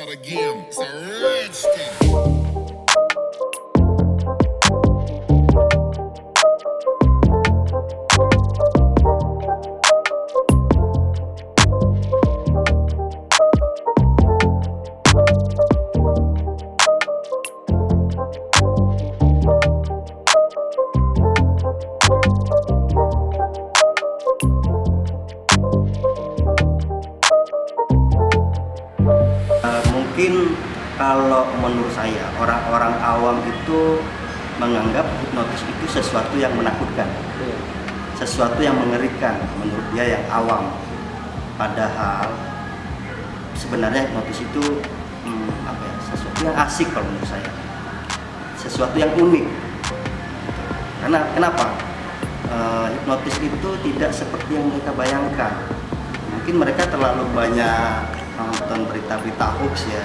start again. It's a rich thing. Mungkin kalau menurut saya orang-orang awam itu menganggap hipnotis itu sesuatu yang menakutkan, sesuatu yang mengerikan menurut dia yang awam. Padahal sebenarnya hipnotis itu sesuatu yang asik kalau menurut saya, sesuatu yang unik. Karena kenapa? Hipnotis itu tidak seperti yang mereka bayangkan. Mungkin mereka terlalu banyak nonton berita-berita hoax ya,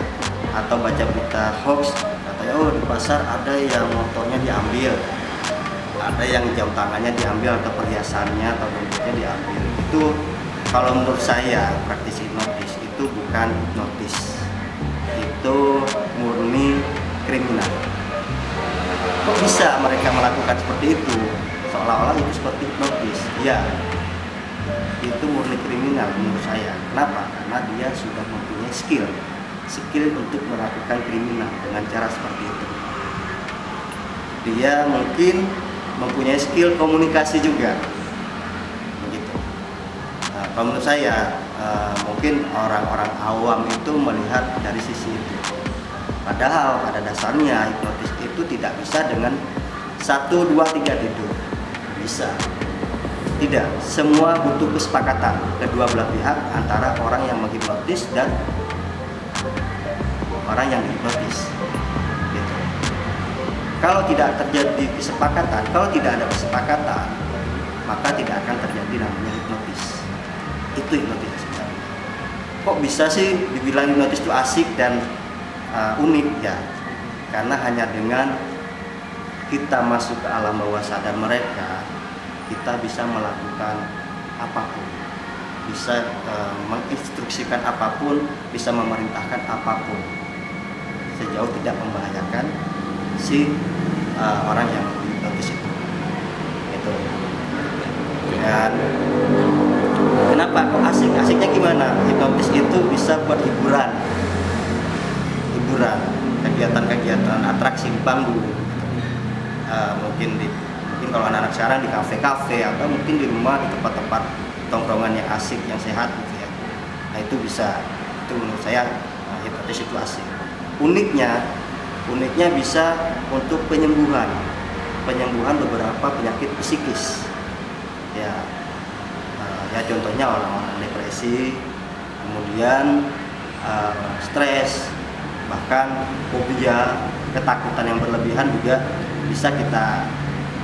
atau baca berita hoax, katanya di pasar ada yang motornya diambil, ada yang jam tangannya diambil atau perhiasannya atau dompetnya diambil. Itu kalau menurut saya praktisi hipnotis itu bukan hipnotis, itu murni kriminal. Kok bisa mereka melakukan seperti itu seolah-olah itu seperti hipnotis? Ya, itu murni kriminal menurut saya. Kenapa? Karena dia sudah mempunyai skill untuk melakukan kriminal dengan cara seperti itu. Dia mungkin mempunyai skill komunikasi juga, begitu. Kalau menurut saya, mungkin orang-orang awam itu melihat dari sisi itu. Padahal pada dasarnya hipnotis itu tidak bisa dengan 1, 2, 3 tidur. Bisa. Tidak, semua butuh kesepakatan kedua belah pihak antara orang yang menghipnotis dan orang yang dihipnotis. Gitu. Kalau tidak terjadi kesepakatan, kalau tidak ada kesepakatan, maka tidak akan terjadi namanya hipnotis. Itu hipnotis sebenarnya. Kok bisa sih dibilang hipnotis itu asik dan unik ya? Karena hanya dengan kita masuk ke alam bawah sadar mereka, kita bisa melakukan apapun, bisa menginstruksikan apapun, bisa memerintahkan apapun, sejauh tidak membahayakan si orang yang hipnotis itu. Itu. Dan kenapa kok asik? Asiknya gimana? Hipnotis itu bisa buat hiburan, kegiatan-kegiatan atraksi panggung. Mungkin kalau anak-anak sekarang di kafe-kafe atau mungkin di rumah di tempat-tempat tongkrongan yang asik, yang sehat gitu ya. Nah itu bisa, itu menurut saya hipnotis itu asik. Uniknya bisa untuk penyembuhan beberapa penyakit psikis. Ya contohnya orang-orang depresi, kemudian stres, bahkan fobia, ketakutan yang berlebihan juga bisa kita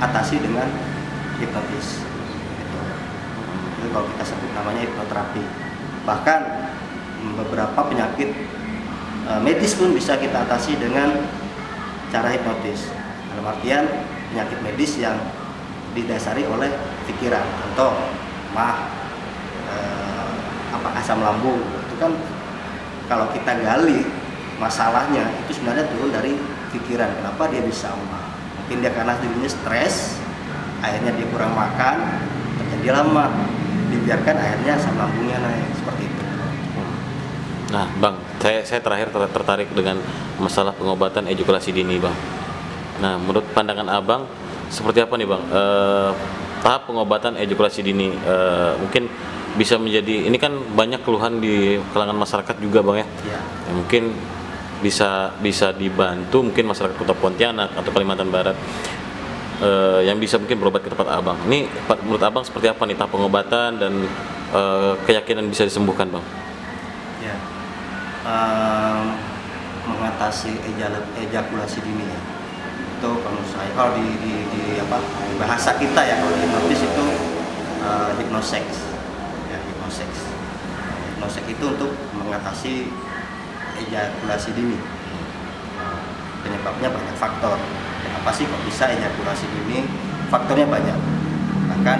atasi dengan hipnotis. Itu kalau kita sebut namanya hipnoterapi. Bahkan beberapa penyakit medis pun bisa kita atasi dengan cara hipnotis. Dalam artian penyakit medis yang didasari oleh pikiran. Contoh asam lambung. Itu kan kalau kita gali masalahnya itu sebenarnya turun dari pikiran. Kenapa dia bisa mah? Mungkin dia karena dirinya stres, akhirnya dia kurang makan, terjadi lama, dibiarkan akhirnya asam lambungnya naik, seperti itu. Nah, Bang, saya terakhir tertarik dengan masalah pengobatan ejakulasi dini, Bang. Nah, menurut pandangan Abang, seperti apa nih, Bang? Tahap pengobatan ejakulasi dini mungkin bisa menjadi, ini kan banyak keluhan di kalangan masyarakat juga, Bang ya. Ya mungkin bisa dibantu mungkin masyarakat Kota Pontianak atau Kalimantan Barat yang bisa mungkin berobat ke tempat Abang. Ini menurut Abang seperti apa nih tahap pengobatan dan keyakinan bisa disembuhkan, Bang? Ya, mengatasi ejakulasi dini ya. Itu kalau saya di bahasa kita ya, kalau hipnotis itu hipnoseks. Ya, hipnoseks itu untuk mengatasi ejakulasi dini. Penyebabnya banyak faktor. Kenapa sih kok bisa ejakulasi dini? Faktornya banyak. Bahkan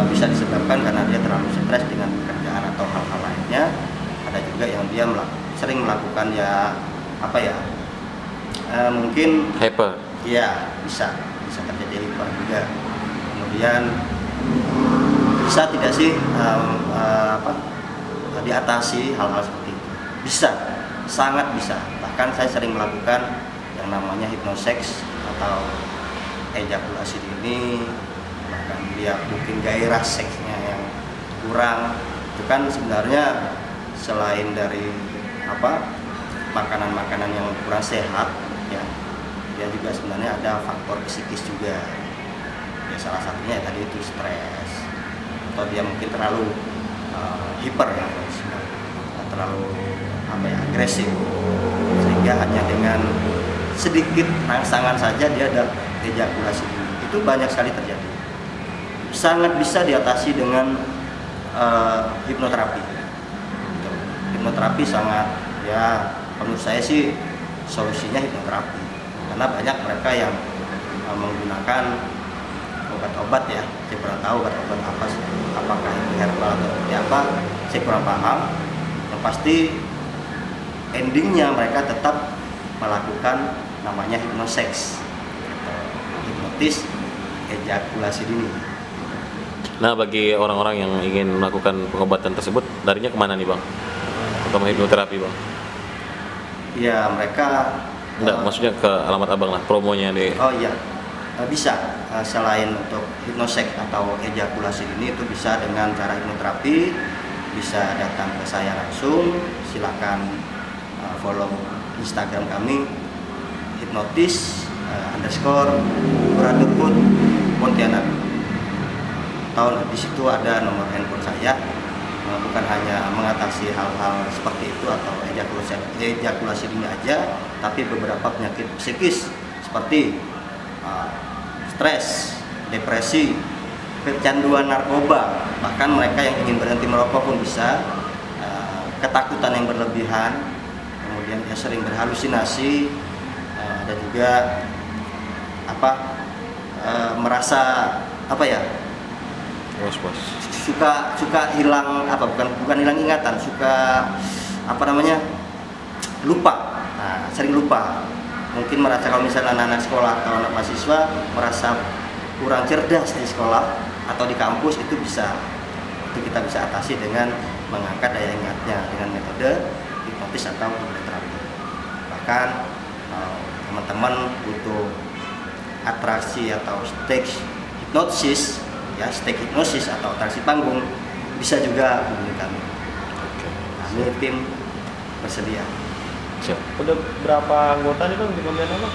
bisa disebabkan karena dia terlalu stres dengan pekerjaan atau hal-hal lainnya. Ada juga yang dia sering melakukan ya apa ya, mungkin Hyper. ya bisa terjadi hyper juga. Kemudian bisa tidak sih diatasi hal-hal seperti itu? Bisa, sangat bisa. Bahkan saya sering melakukan yang namanya hypnosex atau ejakulasi dini, bahkan dia mungkin gairah seksnya yang kurang. Itu kan sebenarnya selain dari makanan-makanan yang kurang sehat, ya, dia juga sebenarnya ada faktor psikis juga. Ya, salah satunya ya tadi itu stres, atau dia mungkin terlalu hiper ya, terlalu agresif, sehingga hanya dengan sedikit rangsangan saja dia ada ejakulasi. Itu banyak sekali terjadi. Sangat bisa diatasi dengan hipnoterapi. Hipnoterapi sangat, ya menurut saya sih solusinya hipnoterapi, karena banyak mereka yang menggunakan obat-obat ya, saya kurang tahu obat-obat apa, apakah itu herbal atau seperti apa, saya kurang paham. Yang pasti endingnya mereka tetap melakukan namanya hypnosex, hipnotis ejakulasi dini. Nah, bagi orang-orang yang ingin melakukan pengobatan tersebut, larinya kemana nih bang? Atau hipnoterapi bang? Ya mereka Enggak, maksudnya ke alamat abang lah, promonya di. Oh iya, bisa. Selain untuk hipnosex atau ejakulasi ini, itu bisa dengan cara hipnoterapi, bisa datang ke saya langsung. Silakan follow Instagram kami hipnotis_Buradurput Pontianak. Di situ ada nomor handphone saya. Bukan hanya mengatasi hal-hal seperti itu atau ejakulasi dini aja, tapi beberapa penyakit psikis seperti stres, depresi, kecanduan narkoba, bahkan mereka yang ingin berhenti merokok pun bisa, ketakutan yang berlebihan, kemudian dia sering berhalusinasi, dan juga merasa suka hilang bukan hilang ingatan, suka lupa. Nah, sering lupa. Mungkin merasa kalau misalnya anak-anak sekolah atau anak mahasiswa merasa kurang cerdas di sekolah atau di kampus, itu kita bisa atasi dengan mengangkat daya ingatnya dengan metode hipnotis atau hipnoterapi. Bahkan teman-teman butuh atraksi atau stage hipnosis, ya stage hipnosis atau atraksi panggung, bisa juga hubungi kami. Kami tim bersedia. Siap. Udah berapa anggota nih bang di Pontianak bang?